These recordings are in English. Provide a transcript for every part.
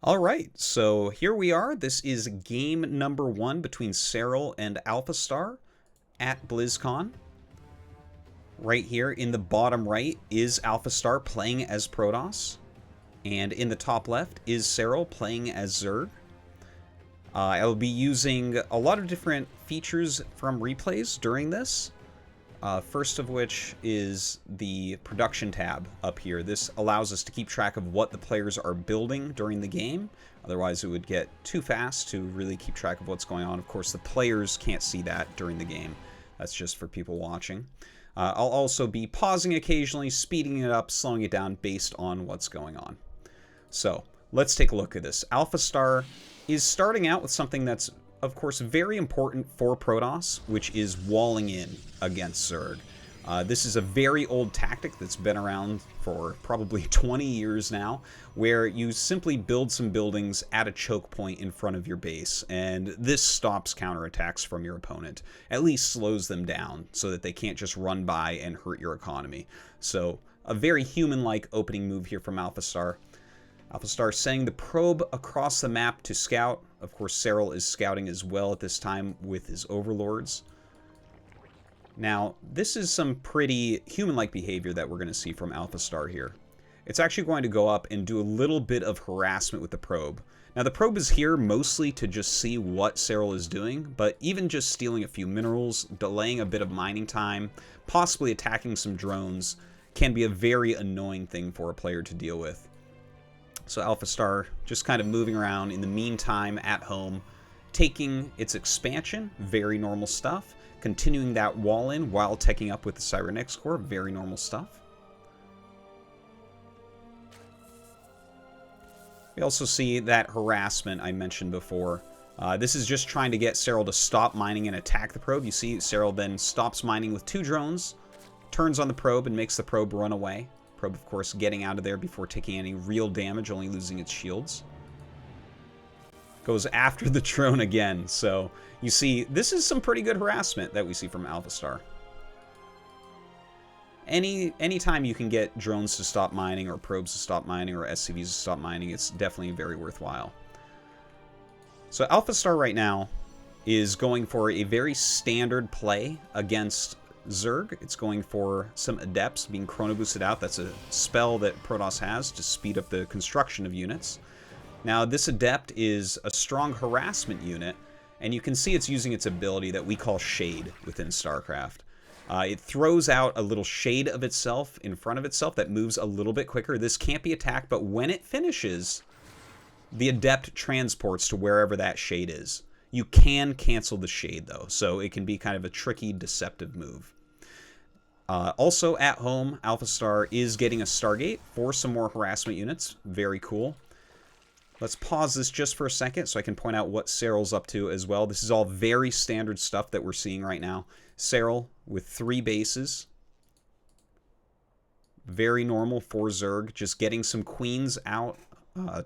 All right, so here we are. This is game number 1 between Serral and AlphaStar at BlizzCon. Right here in the bottom right is AlphaStar playing as Protoss, and in the top left is Serral playing as Zerg. I'll be using a lot of different features from replays during this. First of which is the production tab up here. This allows us to keep track of what the players are building during the game. Otherwise, it would get too fast to really keep track of what's going on. Of course, the players can't see that during the game. That's just for people watching. I'll also be pausing occasionally, speeding it up, slowing it down based on what's going on. So, let's take a look at this. AlphaStar is starting out with something that's of course, very important for Protoss, which is walling in against Zerg. This is a very old tactic that's been around for probably 20 years now, where you simply build some buildings at a choke point in front of your base, and this stops counterattacks from your opponent, at least slows them down so that they can't just run by and hurt your economy. So, a very human-like opening move here from AlphaStar. AlphaStar sending the probe across the map to scout. Of course, Serral is scouting as well at this time with his overlords. Now, this is some pretty human-like behavior that we're going to see from AlphaStar here. It's actually going to go up and do a little bit of harassment with the probe. Now, the probe is here mostly to just see what Serral is doing, but even just stealing a few minerals, delaying a bit of mining time, possibly attacking some drones, can be a very annoying thing for a player to deal with. So AlphaStar just kind of moving around in the meantime at home, taking its expansion, very normal stuff, continuing that wall in while teching up with the Cybernex core, very normal stuff. We also see that harassment I mentioned before. This is just trying to get Serral to stop mining and attack the probe. You see Serral then stops mining with 2 drones, turns on the probe and makes the probe run away. Probe, of course, getting out of there before taking any real damage, only losing its shields. Goes after the drone again. So, you see, this is some pretty good harassment that we see from AlphaStar. Anytime you can get drones to stop mining, or probes to stop mining, or SCVs to stop mining, it's definitely very worthwhile. So, AlphaStar right now is going for a very standard play against Zerg. It's going for some Adepts being chrono boosted out. That's a spell that Protoss has to speed up the construction of units. Now, this Adept is a strong harassment unit, and you can see it's using its ability that we call Shade within StarCraft. It throws out a little shade of itself in front of itself that moves a little bit quicker. This can't be attacked, but when it finishes, the Adept transports to wherever that shade is. You can cancel the shade, though, so it can be kind of a tricky, deceptive move. Also at home, AlphaStar is getting a Stargate for some more harassment units. Very cool. Let's pause this just for a second so I can point out what Serral's up to as well. This is all very standard stuff that we're seeing right now. Serral with 3 bases. Very normal for Zerg. Just getting some queens out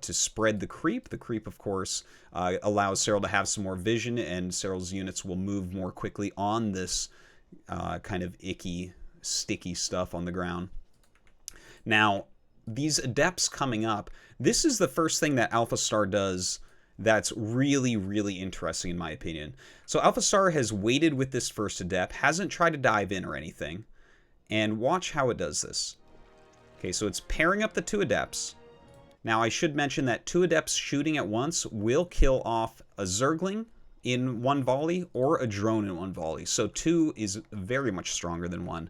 to spread the creep. The creep, of course, allows Serral to have some more vision, and Serral's units will move more quickly on this kind of icky, sticky stuff on the ground. Now, these Adepts coming up, this is the first thing that AlphaStar does that's really, really interesting in my opinion. So AlphaStar has waited with this first Adept, hasn't tried to dive in or anything, and watch how it does this. Okay, so it's pairing up the 2 Adepts. Now, I should mention that 2 Adepts shooting at once will kill off a Zergling in 1 volley or a drone in 1 volley. So 2 is very much stronger than 1.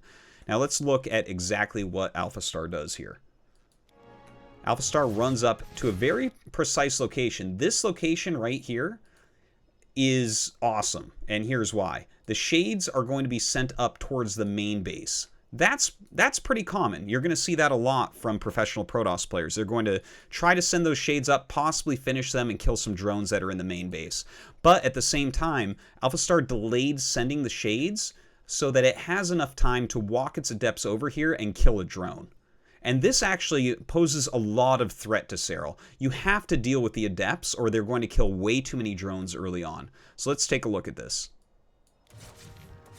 Now let's look at exactly what AlphaStar does here. AlphaStar runs up to a very precise location. This location right here is awesome, and here's why. The shades are going to be sent up towards the main base. That's pretty common. You're going to see that a lot from professional Protoss players. They're going to try to send those shades up, possibly finish them, and kill some drones that are in the main base. But at the same time, AlphaStar delayed sending the shades so that it has enough time to walk its Adepts over here and kill a drone. And this actually poses a lot of threat to Serral. You have to deal with the Adepts, or they're going to kill way too many drones early on. So let's take a look at this.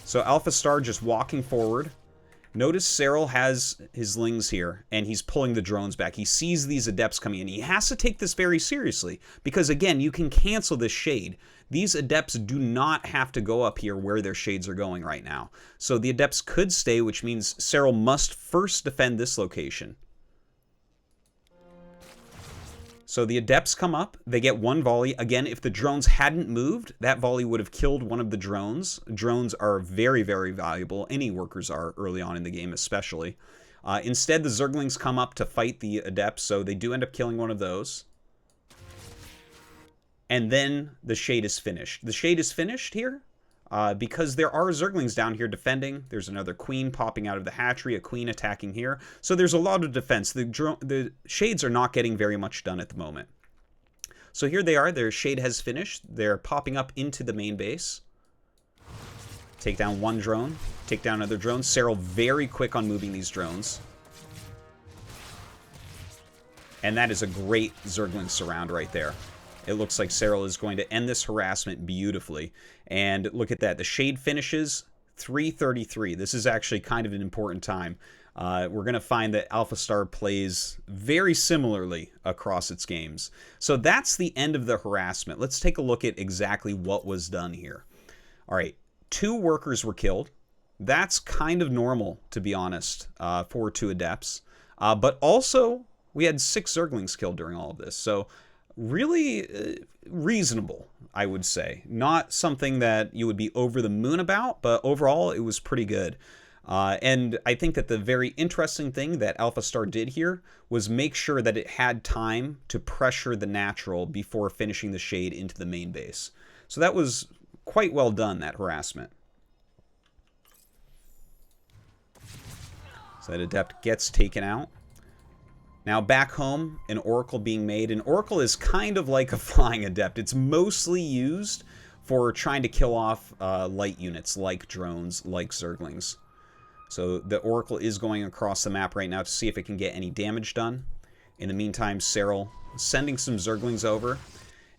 So AlphaStar just walking forward. Notice Serral has his lings here, and he's pulling the drones back. He sees these Adepts coming in. He has to take this very seriously, because again, you can cancel this shade. These Adepts do not have to go up here where their shades are going right now. So the Adepts could stay, which means Serral must first defend this location. So the Adepts come up, they get one volley. Again, if the drones hadn't moved, that volley would have killed one of the drones. Drones are very, very valuable. Any workers are early on in the game, especially. Instead, the Zerglings come up to fight the Adepts, so they do end up killing one of those. And then the shade is finished. The shade is finished here because there are Zerglings down here defending. There's another queen popping out of the hatchery, a queen attacking here. So there's a lot of defense. The shades are not getting very much done at the moment. So here they are. Their shade has finished. They're popping up into the main base. Take down one drone. Take down another drone. Serral very quick on moving these drones. And that is a great Zergling surround right there. It looks like Serral is going to end this harassment beautifully. And look at that. The shade finishes 3:33. This is actually kind of an important time. We're going to find that AlphaStar plays very similarly across its games. So that's the end of the harassment. Let's take a look at exactly what was done here. All right. 2 workers were killed. That's kind of normal, to be honest, for 2 Adepts. But also, we had 6 Zerglings killed during all of this. So really reasonable, I would say. Not something that you would be over the moon about, but overall it was pretty good. And I think that the very interesting thing that AlphaStar did here was make sure that it had time to pressure the natural before finishing the shade into the main base. So that was quite well done, that harassment. So that Adept gets taken out. Now back home, an Oracle being made. An Oracle is kind of like a flying Adept. It's mostly used for trying to kill off light units like drones, like Zerglings. So the Oracle is going across the map right now to see if it can get any damage done. In the meantime, Serral sending some Zerglings over.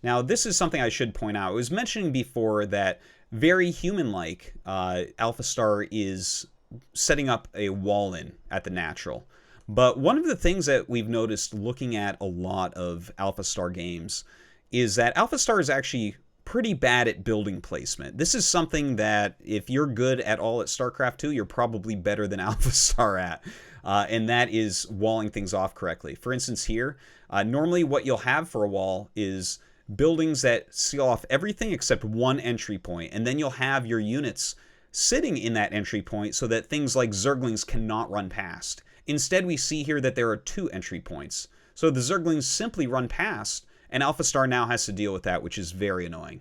Now this is something I should point out. I was mentioning before that very human-like, AlphaStar is setting up a wall in at the natural. But one of the things that we've noticed looking at a lot of AlphaStar games is that AlphaStar is actually pretty bad at building placement. This is something that if you're good at all at StarCraft 2, you're probably better than AlphaStar at. And that is walling things off correctly. For instance here, normally what you'll have for a wall is buildings that seal off everything except one entry point. And then you'll have your units sitting in that entry point so that things like Zerglings cannot run past. Instead, we see here that there are 2 entry points. So the Zerglings simply run past, and AlphaStar now has to deal with that, which is very annoying.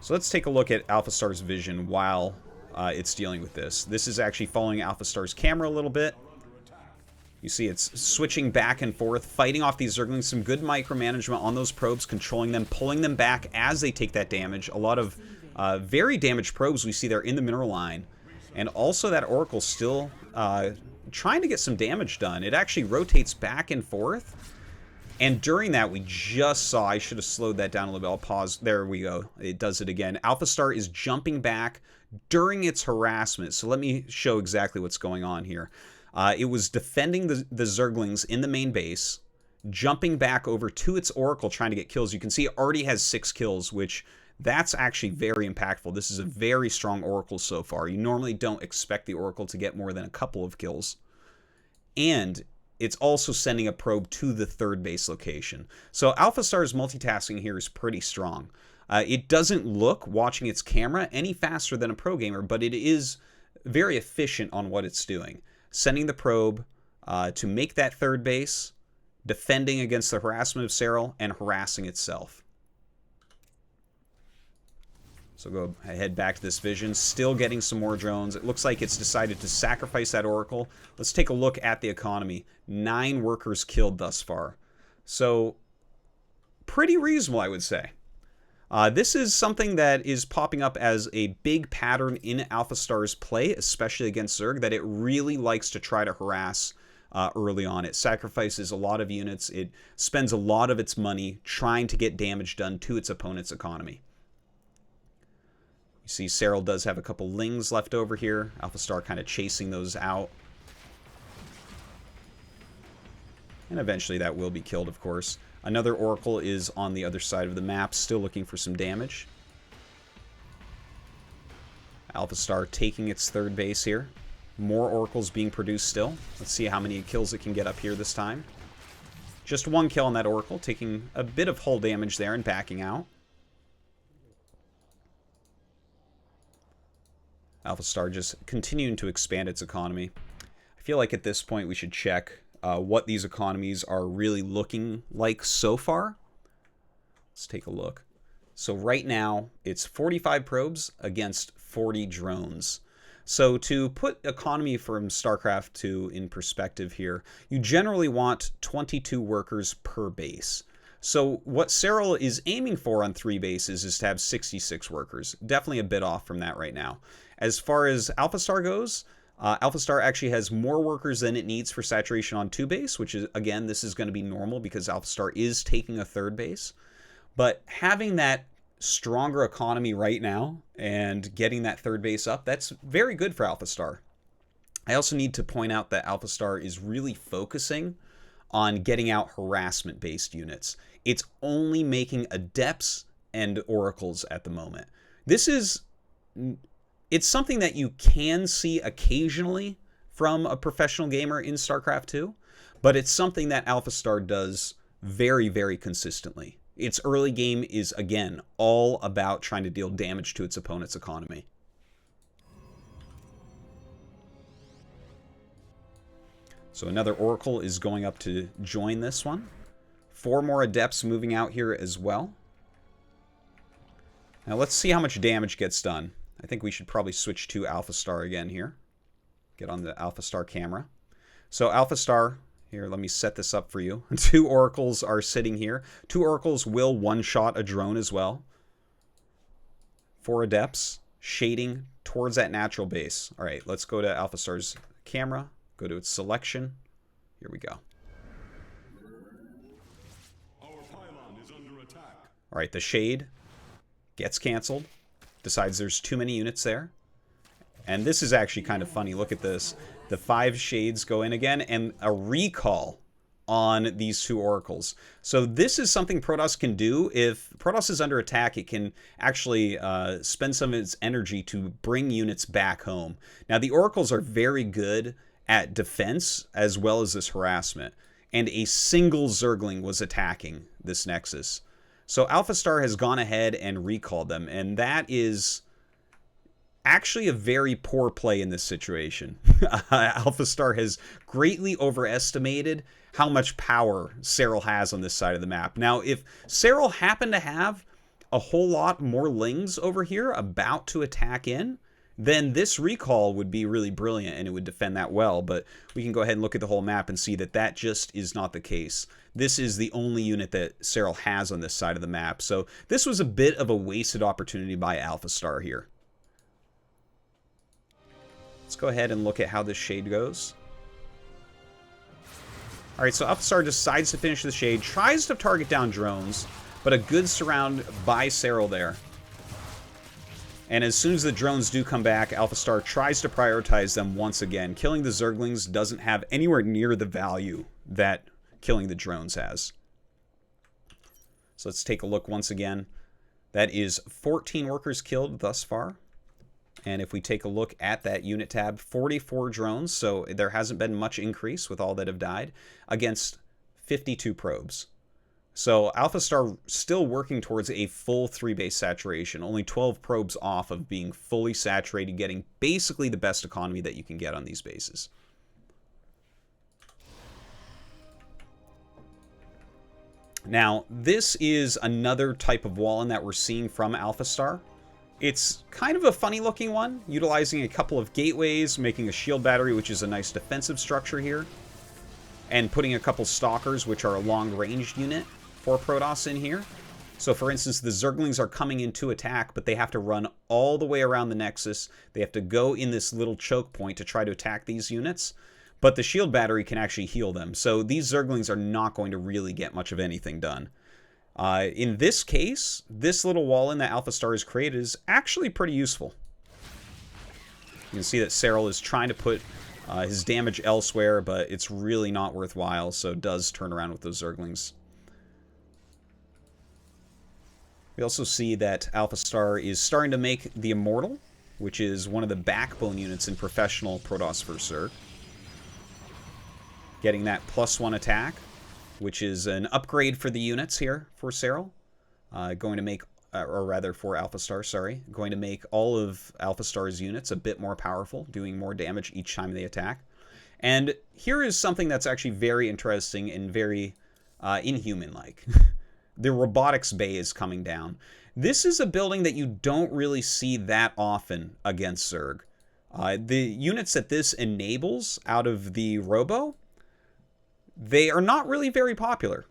So let's take a look at AlphaStar's vision while it's dealing with this. This is actually following AlphaStar's camera a little bit. You see it's switching back and forth, fighting off these Zerglings. Some good micromanagement on those probes, controlling them, pulling them back as they take that damage. A lot of very damaged probes we see there in the mineral line. And also that Oracle still trying to get some damage done. It actually rotates back and forth. And during that, we just saw, I should have slowed that down a little bit. I'll pause. There we go. It does it again. AlphaStar is jumping back during its harassment. So let me show exactly what's going on here. It was defending the Zerglings in the main base, jumping back over to its Oracle trying to get kills. You can see it already has 6 kills, which that's actually very impactful. This is a very strong Oracle so far. You normally don't expect the Oracle to get more than a couple of kills. And it's also sending a probe to the 3rd base location. So AlphaStar's multitasking here is pretty strong. It doesn't look, watching its camera, any faster than a pro gamer, but it is very efficient on what it's doing. Sending the probe to make that 3rd base, defending against the harassment of Serral, and harassing itself. So go ahead back to this vision, still getting some more drones. It looks like it's decided to sacrifice that Oracle. Let's take a look at the economy. 9 workers killed thus far. So pretty reasonable, I would say. This is something that is popping up as a big pattern in AlphaStar's play, especially against Zerg, that it really likes to try to harass early on. It sacrifices a lot of units. It spends a lot of its money trying to get damage done to its opponent's economy. You see Serral does have a couple lings left over here. AlphaStar kind of chasing those out. And eventually that will be killed, of course. Another Oracle is on the other side of the map, still looking for some damage. AlphaStar taking its third base here. More Oracles being produced still. Let's see how many kills it can get up here this time. Just one kill on that Oracle, taking a bit of hull damage there and backing out. AlphaStar just continuing to expand its economy. I feel like at this point we should check what these economies are really looking like so far. Let's take a look. So right now, it's 45 probes against 40 drones. So to put economy from StarCraft 2 in perspective here, you generally want 22 workers per base. So what Serral is aiming for on 3 bases is to have 66 workers. Definitely a bit off from that right now. As far as AlphaStar goes, AlphaStar actually has more workers than it needs for saturation on 2 base, which is, again, this is going to be normal because AlphaStar is taking a 3rd base. But having that stronger economy right now and getting that 3rd base up, that's very good for AlphaStar. I also need to point out that AlphaStar is really focusing on getting out harassment-based units. It's only making Adepts and Oracles at the moment. It's something that you can see occasionally from a professional gamer in StarCraft 2, but it's something that AlphaStar does very, very consistently. Its early game is, again, all about trying to deal damage to its opponent's economy. So another Oracle is going up to join this one. 4 more Adepts moving out here as well. Now let's see how much damage gets done. I think we should probably switch to AlphaStar again here. Get on the AlphaStar camera. So AlphaStar, here, let me set this up for you. 2 Oracles are sitting here. 2 Oracles will one-shot a drone as well. 4 Adepts, shading towards that natural base. All right, let's go to AlphaStar's camera. Go to its selection. Here we go. Our pylon is under attack. All right, the shade gets canceled. Decides there's too many units there. And this is actually kind of funny. Look at this. The 5 shades go in again, and a recall on these 2 Oracles. So this is something Protoss can do. If Protoss is under attack, it can actually spend some of its energy to bring units back home. Now, the Oracles are very good at defense as well as this harassment. And a single Zergling was attacking this Nexus. So AlphaStar has gone ahead and recalled them, and that is actually a very poor play in this situation. AlphaStar has greatly overestimated how much power Serral has on this side of the map. Now, if Serral happened to have a whole lot more lings over here about to attack in, then this recall would be really brilliant and it would defend that well. But we can go ahead and look at the whole map and see that that just is not the case. This is the only unit that Serral has on this side of the map. So this was a bit of a wasted opportunity by AlphaStar here. Let's go ahead and look at how this shade goes. Alright, so AlphaStar decides to finish the shade, tries to target down drones, but a good surround by Serral there. And as soon as the drones do come back, AlphaStar tries to prioritize them once again. Killing the Zerglings doesn't have anywhere near the value that killing the drones has. So let's take a look once again. That is 14 workers killed thus far. And if we take a look at that unit tab, 44 drones, so there hasn't been much increase with all that have died, against 52 probes. So AlphaStar still working towards a full 3-base saturation, only 12 probes off of being fully saturated, getting basically the best economy that you can get on these bases. Now, this is another type of wall-in that we're seeing from AlphaStar. It's kind of a funny looking one, utilizing a couple of gateways, making a shield battery, which is a nice defensive structure here, and putting a couple stalkers, which are a long-ranged unit for Protoss in here. So for instance, the Zerglings are coming in to attack, but they have to run all the way around the Nexus. They have to go in this little choke point to try to attack these units, but the shield battery can actually heal them. So these Zerglings are not going to really get much of anything done. In this case, this little wall-in that AlphaStar has created is actually pretty useful. You can see that Serral is trying to put his damage elsewhere, but it's really not worthwhile, so does turn around with those Zerglings. We also see that AlphaStar is starting to make the Immortal, which is one of the backbone units in professional Protoss vs. Zerg. Getting that +1 attack, which is an upgrade for the units here for Serral. Going to make, or rather for AlphaStar, sorry. Going to make all of AlphaStar's units a bit more powerful, doing more damage each time they attack. And here is something that's actually very interesting and very inhuman-like. The robotics bay is coming down. This is a building that you don't really see that often against Zerg. The units that this enables out of the robo, they are not really very popular.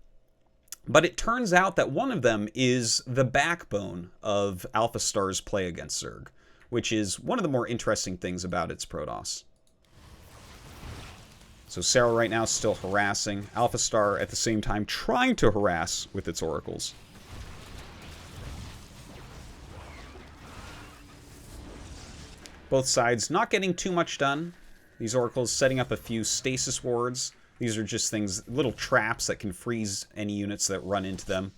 But it turns out that one of them is the backbone of AlphaStar's play against Zerg, which is one of the more interesting things about its Protoss. So Serral right now is still harassing. AlphaStar at the same time trying to harass with its oracles. Both sides not getting too much done. These oracles setting up a few stasis wards. These are just things, little traps that can freeze any units that run into them.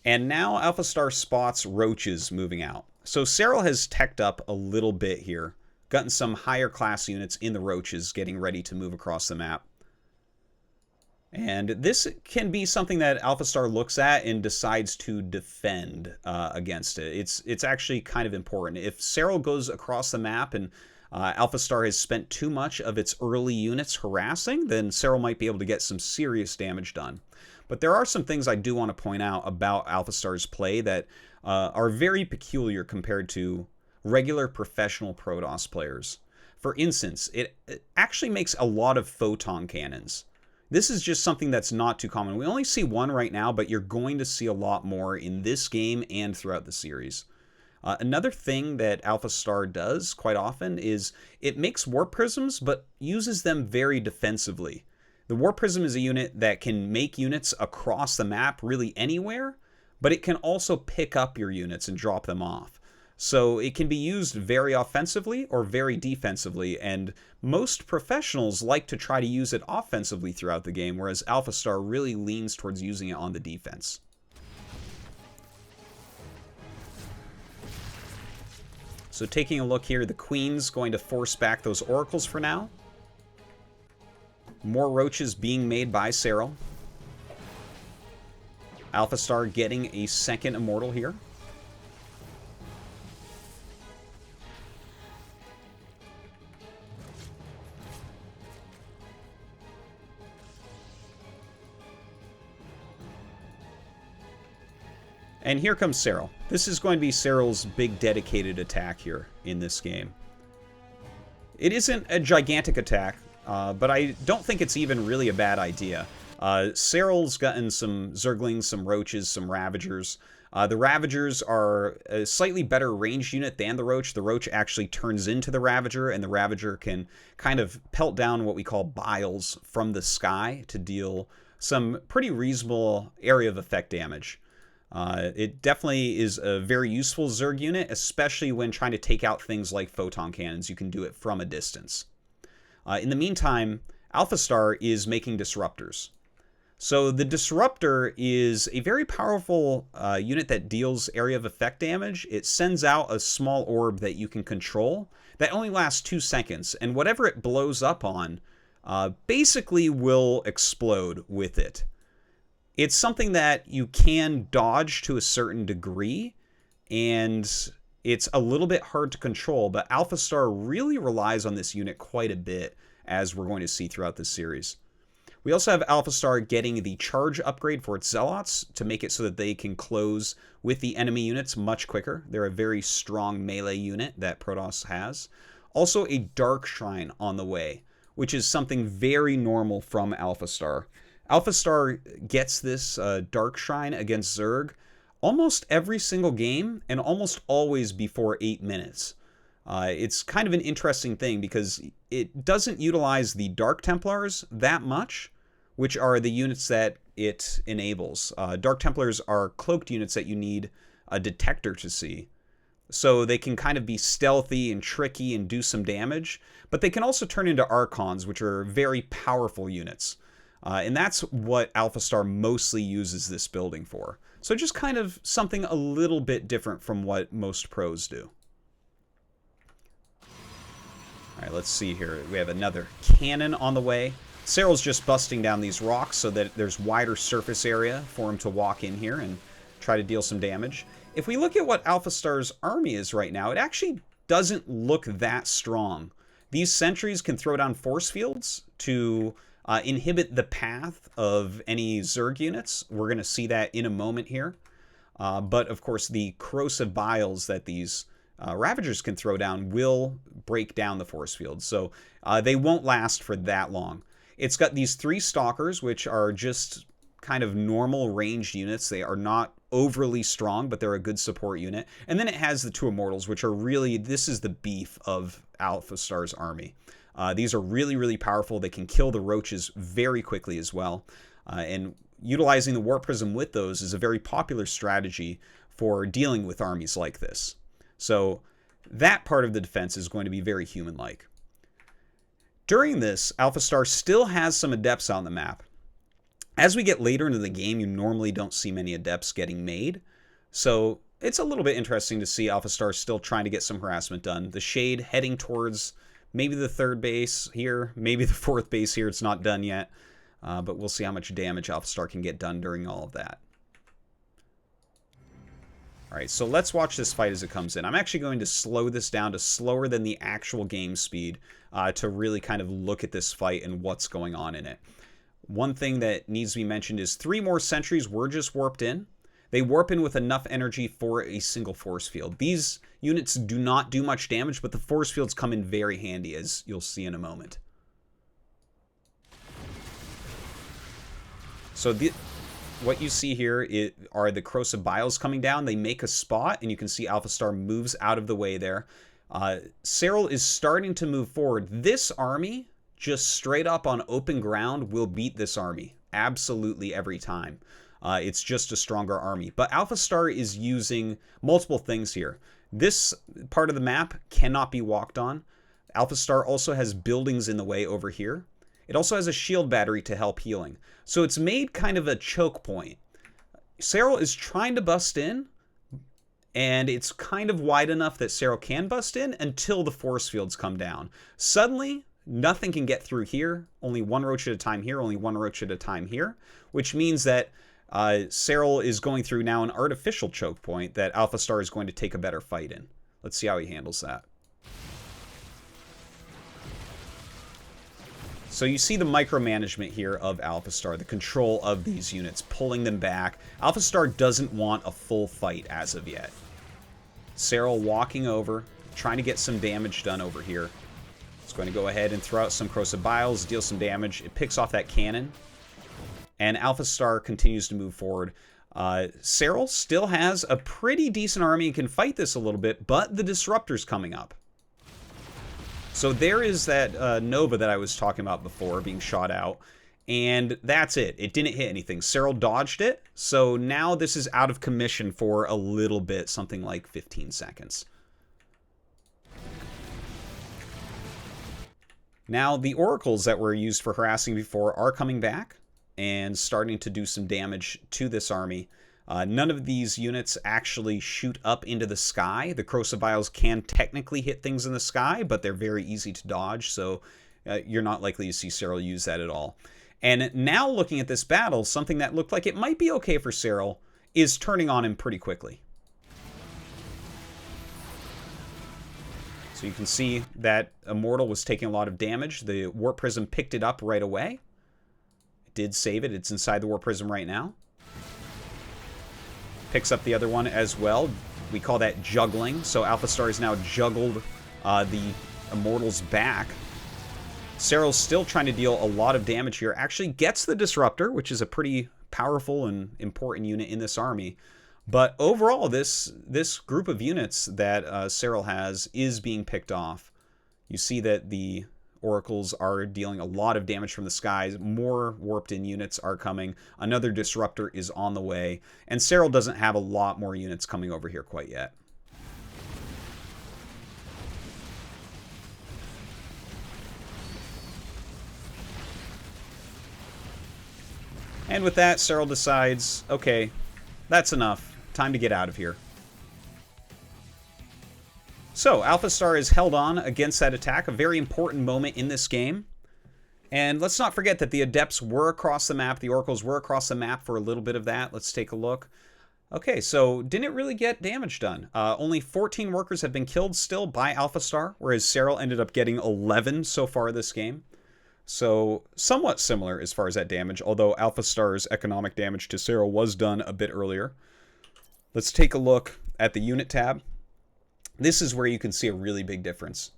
And now AlphaStar spots roaches moving out. So Serral has teched up a little bit here. Gotten some higher class units in the roaches getting ready to move across the map. And this can be something that AlphaStar looks at and decides to defend against it. It's actually kind of important. If Serral goes across the map and AlphaStar has spent too much of its early units harassing, then Serral might be able to get some serious damage done. But there are some things I do want to point out about AlphaStar's play that are very peculiar compared to regular professional Protoss players. For instance, it actually makes a lot of photon cannons. This is just something that's not too common. We only see one right now, but you're going to see a lot more in this game and throughout the series. Another thing that AlphaStar does quite often is it makes warp prisms, but uses them very defensively. The warp prism is a unit that can make units across the map really anywhere, but it can also pick up your units and drop them off. So it can be used very offensively or very defensively, and most professionals like to try to use it offensively throughout the game, whereas AlphaStar really leans towards using it on the defense. So taking a look here, the Queen's going to force back those oracles for now. More roaches being made by Serral. AlphaStar getting a second immortal here. And here comes Serral. This is going to be Serral's big dedicated attack here in this game. It isn't a gigantic attack, but I don't think it's even really a bad idea. Serral's gotten some Zerglings, some Roaches, some Ravagers. The Ravagers are a slightly better ranged unit than the Roach. The Roach actually turns into the Ravager, and the Ravager can kind of pelt down what we call biles from the sky to deal some pretty reasonable area of effect damage. It definitely is a very useful Zerg unit, especially when trying to take out things like photon cannons. You can do it from a distance. In the meantime, AlphaStar is making disruptors. So the disruptor is a very powerful unit that deals area of effect damage. It sends out a small orb that you can control that only lasts 2 seconds, and whatever it blows up on basically will explode with it. It's something that you can dodge to a certain degree, and it's a little bit hard to control, but AlphaStar really relies on this unit quite a bit, as we're going to see throughout this series. We also have AlphaStar getting the charge upgrade for its Zealots to make it so that they can close with the enemy units much quicker. They're a very strong melee unit that Protoss has. Also a Dark Shrine on the way, which is something very normal from AlphaStar. AlphaStar gets this Dark Shrine against Zerg almost every single game, and almost always before 8 minutes. It's kind of an interesting thing because it doesn't utilize the Dark Templars that much, which are the units that it enables. Dark Templars are cloaked units that you need a detector to see. So they can kind of be stealthy and tricky and do some damage, but they can also turn into Archons, which are very powerful units. And that's what AlphaStar mostly uses this building for. So just kind of something a little bit different from what most pros do. All right, let's see here. We have another cannon on the way. Serral's just busting down these rocks so that there's wider surface area for him to walk in here and try to deal some damage. If we look at what AlphaStar's army is right now, it actually doesn't look that strong. These sentries can throw down force fields to inhibit the path of any Zerg units. We're going to see that in a moment here. But, of course, the corrosive biles that these Ravagers can throw down will break down the force field. So they won't last for that long. It's got these 3 Stalkers, which are just kind of normal ranged units. They are not overly strong, but they're a good support unit. And then it has the 2 Immortals, which are really, this is the beef of AlphaStar's army. These are really, really powerful. They can kill the roaches very quickly as well. And utilizing the Warp Prism with those is a very popular strategy for dealing with armies like this. So that part of the defense is going to be very human-like. During this, AlphaStar still has some Adepts on the map. As we get later into the game, you normally don't see many Adepts getting made. So it's a little bit interesting to see AlphaStar still trying to get some harassment done. The Shade heading towards maybe the 3rd base here, maybe the 4th base here. It's not done yet. But we'll see how much damage AlphaStar can get done during all of that. Alright, so let's watch this fight as it comes in. I'm actually going to slow this down to slower than the actual game speed to really kind of look at this fight and what's going on in it. One thing that needs to be mentioned is 3 more sentries were just warped in. They warp in with enough energy for a single force field. These units do not do much damage, but the force fields come in very handy, as you'll see in a moment. So what you see here are the corrosive biles coming down. They make a spot, and you can see AlphaStar moves out of the way there. Serral is starting to move forward. This army, just straight up on open ground, will beat this army absolutely every time. It's just a stronger army. But AlphaStar is using multiple things here. This part of the map cannot be walked on. AlphaStar also has buildings in the way over here. It also has a shield battery to help healing. So it's made kind of a choke point. Serral is trying to bust in, and it's kind of wide enough that Serral can bust in until the force fields come down. Suddenly, nothing can get through here. Only 1 roach at a time here, only 1 roach at a time here, which means that Serral is going through now an artificial choke point that AlphaStar is going to take a better fight in. Let's see how he handles that. So you see the micromanagement here of AlphaStar, the control of these units, pulling them back. AlphaStar doesn't want a full fight as of yet. Serral walking over, trying to get some damage done over here. It's going to go ahead and throw out some corrosive biles, deal some damage. It picks off that cannon. And AlphaStar continues to move forward. Serral still has a pretty decent army and can fight this a little bit, but the Disruptor's coming up. So there is that Nova that I was talking about before being shot out. And that's it. It didn't hit anything. Serral dodged it. So now this is out of commission for a little bit, something like 15 seconds. Now, the oracles that were used for harassing before are coming back and starting to do some damage to this army. None of these units actually shoot up into the sky. The corrosive biles can technically hit things in the sky, but they're very easy to dodge, so you're not likely to see Serral use that at all. And now looking at this battle, something that looked like it might be okay for Serral is turning on him pretty quickly. So you can see that Immortal was taking a lot of damage. The Warp Prism picked it up right away. It did save it. It's inside the Warp Prism right now. Picks up the other one as well. We call that juggling. So AlphaStar has now juggled the Immortals back. Serral's still trying to deal a lot of damage here. Actually gets the Disruptor, which is a pretty powerful and important unit in this army. But overall, this group of units that Serral has is being picked off. You see that the oracles are dealing a lot of damage from the skies. More warped-in units are coming. Another disruptor is on the way. And Serral doesn't have a lot more units coming over here quite yet. And with that, Serral decides, okay, that's enough. Time to get out of here. So, AlphaStar is held on against that attack, a very important moment in this game. And let's not forget that the Adepts were across the map, the Oracles were across the map for a little bit of that. Let's take a look. Okay, so didn't really get damage done. Only 14 workers have been killed still by AlphaStar, whereas Serral ended up getting 11 so far this game. So, somewhat similar as far as that damage, although AlphaStar's economic damage to Serral was done a bit earlier. Let's take a look at the unit tab. This is where you can see a really big difference.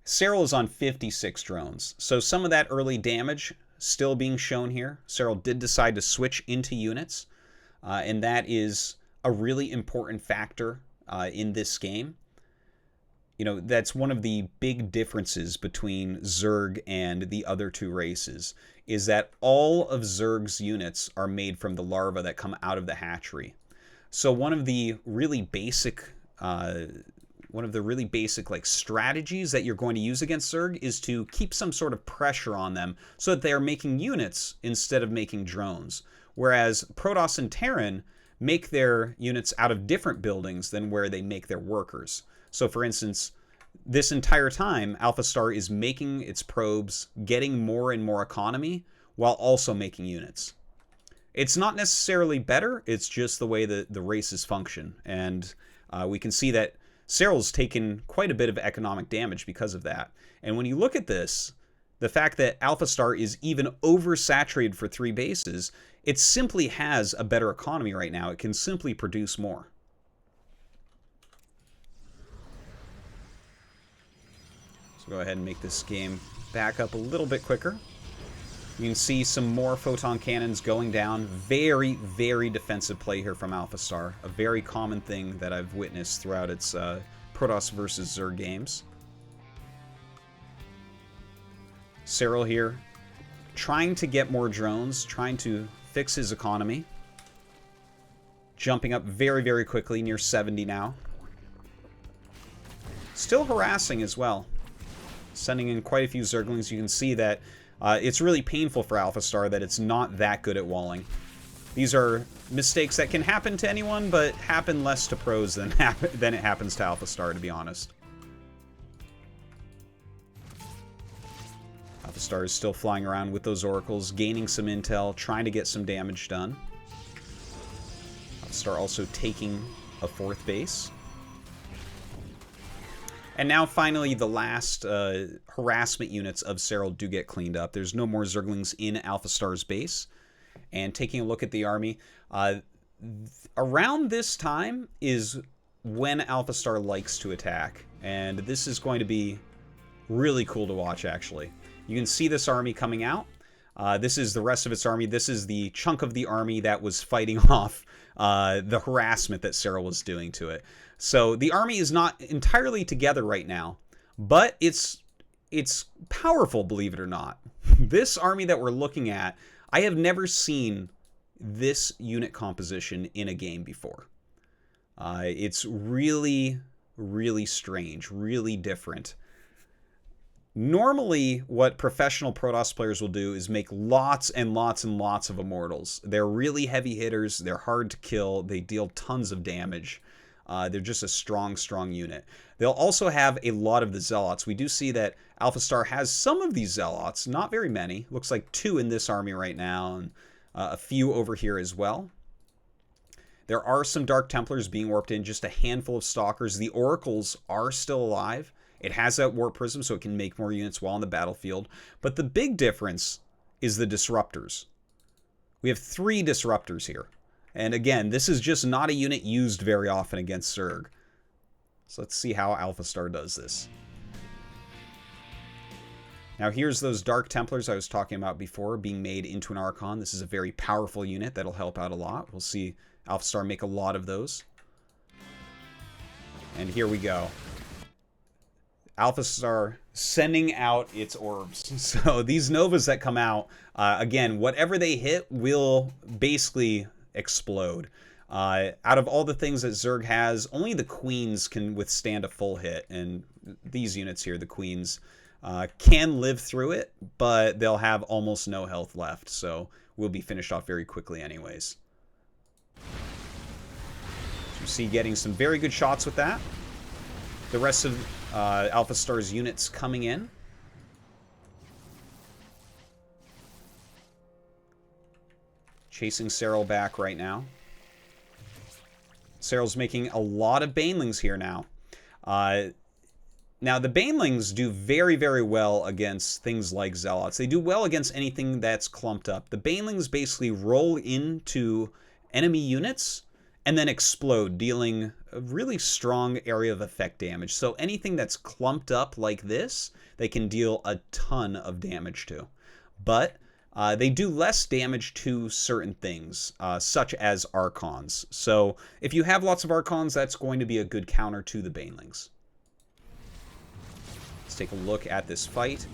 Serral is on 56 drones, so some of that early damage still being shown here. Serral did decide to switch into units, and that is a really important factor in this game. You know, that's one of the big differences between Zerg and the other two races, is that all of Zerg's units are made from the larvae that come out of the hatchery. So one of the really basic like strategies that you're going to use against Zerg is to keep some sort of pressure on them so that they are making units instead of making drones. Whereas Protoss and Terran make their units out of different buildings than where they make their workers. So for instance, this entire time, AlphaStar is making its probes, getting more and more economy, while also making units. It's not necessarily better, it's just the way that the races function. And we can see that Serral's taken quite a bit of economic damage because of that. And when you look at this, the fact that AlphaStar is even oversaturated for 3 bases, it simply has a better economy right now. It can simply produce more. So go ahead and make this game back up a little bit quicker. You can see some more photon cannons going down. Very, very defensive play here from AlphaStar. A very common thing that I've witnessed throughout its Protoss versus Zerg games. Serral here, trying to get more drones, trying to fix his economy. Jumping up very, very quickly, near 70 now. Still harassing as well. Sending in quite a few Zerglings. You can see that it's really painful for AlphaStar that it's not that good at walling. These are mistakes that can happen to anyone, but happen less to pros than it happens to AlphaStar, to be honest. AlphaStar is still flying around with those oracles, gaining some intel, trying to get some damage done. AlphaStar also taking a 4th base. And now, finally, the last harassment units of Serral do get cleaned up. There's no more Zerglings in AlphaStar's base. And taking a look at the army, around this time is when AlphaStar likes to attack. And this is going to be really cool to watch, actually. You can see this army coming out. This is the rest of its army. This is the chunk of the army that was fighting off the harassment that Serral was doing to it. So the army is not entirely together right now, but it's powerful, believe it or not. This army that we're looking at, I have never seen this unit composition in a game before. It's really, really strange, really different. Normally, what professional Protoss players will do is make lots and lots and lots of Immortals. They're really heavy hitters, they're hard to kill, they deal tons of damage. They're just a strong, strong unit. They'll also have a lot of the Zealots. We do see that AlphaStar has some of these Zealots, not very many. Looks like 2 in this army right now, and a few over here as well. There are some Dark Templars being warped in, just a handful of Stalkers. The Oracles are still alive. It has that Warp Prism, so it can make more units while on the battlefield. But the big difference is the Disruptors. We have 3 Disruptors here. And again, this is just not a unit used very often against Zerg. So let's see how AlphaStar does this. Now here's those Dark Templars I was talking about before being made into an Archon. This is a very powerful unit that'll help out a lot. We'll see AlphaStar make a lot of those. And here we go. AlphaStar sending out its orbs. So these novas that come out, again, whatever they hit will basically explode. Out of all the things that Zerg has, only the queens can withstand a full hit, and these units here, the queens, can live through it, but they'll have almost no health left, so we'll be finished off very quickly anyways. So you see getting some very good shots with that. The rest of AlphaStar's units coming in. Chasing Serral back right now. Serral's making a lot of Banelings here now. Now, the Banelings do very, very well against things like Zealots. They do well against anything that's clumped up. The Banelings basically roll into enemy units and then explode, dealing a really strong area of effect damage. So anything that's clumped up like this, they can deal a ton of damage to. But they do less damage to certain things, such as Archons. So if you have lots of Archons, that's going to be a good counter to the Banelings. Let's take a look at this fight.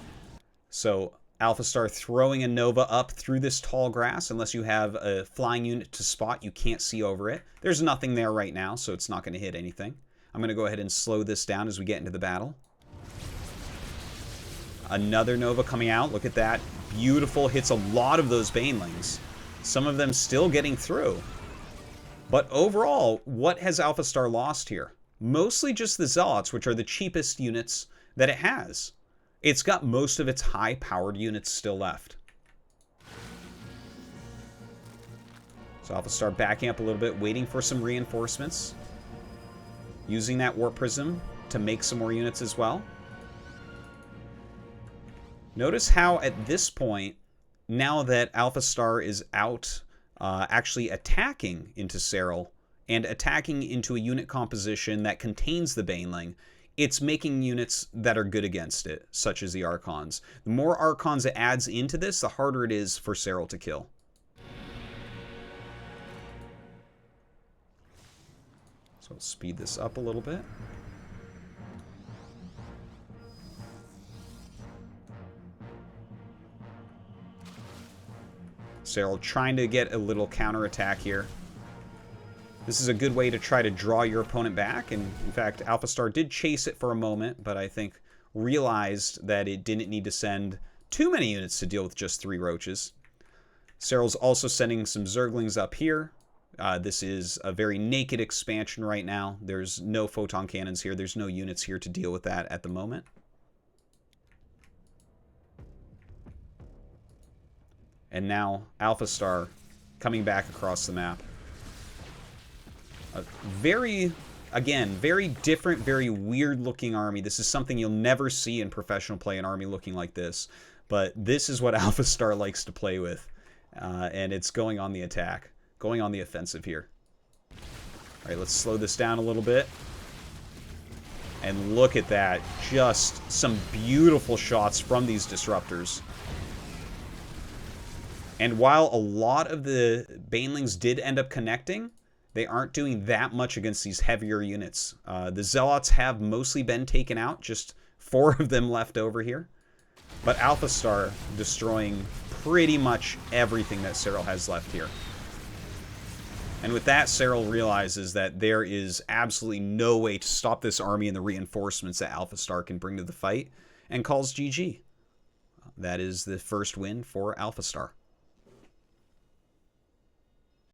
So AlphaStar throwing a Nova up through this tall grass. Unless you have a flying unit to spot, you can't see over it. There's nothing there right now, so it's not going to hit anything. I'm going to go ahead and slow this down as we get into the battle. Another Nova coming out. Look at that. Beautiful. Hits a lot of those Banelings. Some of them still getting through. But overall, what has AlphaStar lost here? Mostly just the Zealots, which are the cheapest units that it has. It's got most of its high-powered units still left. So AlphaStar backing up a little bit, waiting for some reinforcements. Using that Warp Prism to make some more units as well. Notice how at this point, now that AlphaStar is out actually attacking into Serral and attacking into a unit composition that contains the Baneling, it's making units that are good against it, such as the Archons. The more Archons it adds into this, the harder it is for Serral to kill. So I'll speed this up a little bit. Serral trying to get a little counterattack here. This is a good way to try to draw your opponent back, and in fact, AlphaStar did chase it for a moment, but I think realized that it didn't need to send too many units to deal with just 3 roaches. Serral's also sending some Zerglings up here. This is a very naked expansion right now. There's no photon cannons here. There's no units here to deal with that at the moment. And now AlphaStar coming back across the map. A very, again, very different, very weird-looking army. This is something you'll never see in professional play, an army looking like this. But this is what AlphaStar likes to play with. And it's going on the attack, going on the offensive here. All right, let's slow this down a little bit. And look at that. Just some beautiful shots from these disruptors. And while a lot of the Banelings did end up connecting, they aren't doing that much against these heavier units. The Zealots have mostly been taken out, just 4 of them left over here. But AlphaStar destroying pretty much everything that Serral has left here. And with that, Serral realizes that there is absolutely no way to stop this army and the reinforcements that AlphaStar can bring to the fight, and calls GG. That is the first win for AlphaStar.